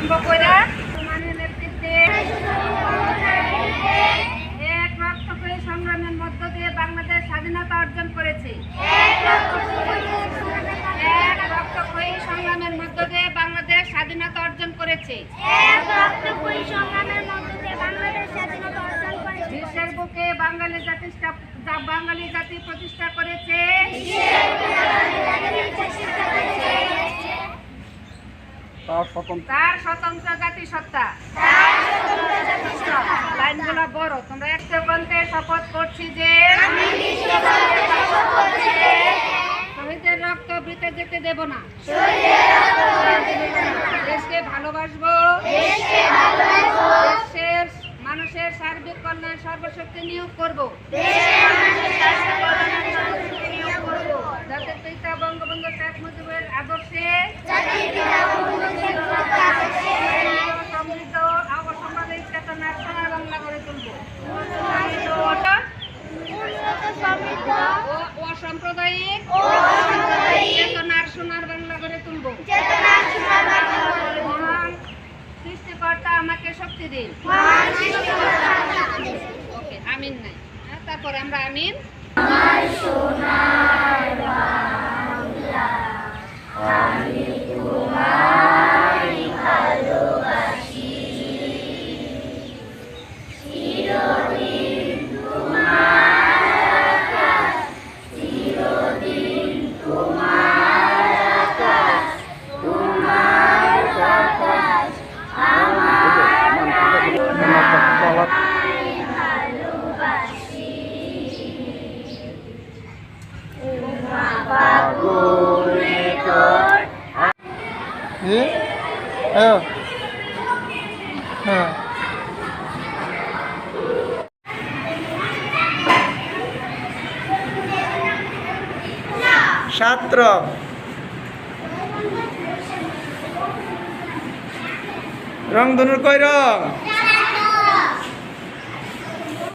আরম্ভ করে মানে নেতৃত্বে এক রক্তক্ষয়ী সংগ্রামের মধ্য দিয়ে বাংলাদেশ স্বাধীনতা অর্জন করেছে। এক রক্তক্ষয়ী সংগ্রামের মধ্য দিয়ে বাংলাদেশ স্বাধীনতা অর্জন করেছে। বিশ্বের বুকে বাঙালি জাতি প্রতিষ্ঠা করেছে। তার স্বতন্ত্র জাতিসত্তা। লাইনগুলো বড়, তোমরা একশো গ্রন্থে শপথ করছি যে শহীদের রক্ত বৃথা যেতে দেব না, দেশকে ভালোবাসবো, দেশের মানুষের সার্বিক কল্যাণ সর্বশক্তি নিয়োগ করবো, জাতির পিতা বঙ্গবন্ধু শেখ মুজিবের আদর্শে সমৃদ্ধ অসাম্প্রদায়িক চেতনার সোনার বাংলা গড়ে তুলব। অসাম্প্রদায়িক চেতনার সোনার বাংলা গড়ে তুলব। মহান সৃষ্টিকর্তা আমাকে শক্তি দিন। ওকে, আমিন নাই, তারপরে আমরা আমিন। আমি তোমায় ভালোবাসি, চিরদিন তোমার আকাশ, চিরদিন তোমার আকাশ, তোমার বাতাস আমার ভালোবাসি। ছাত্র রংধনুর কয় রং?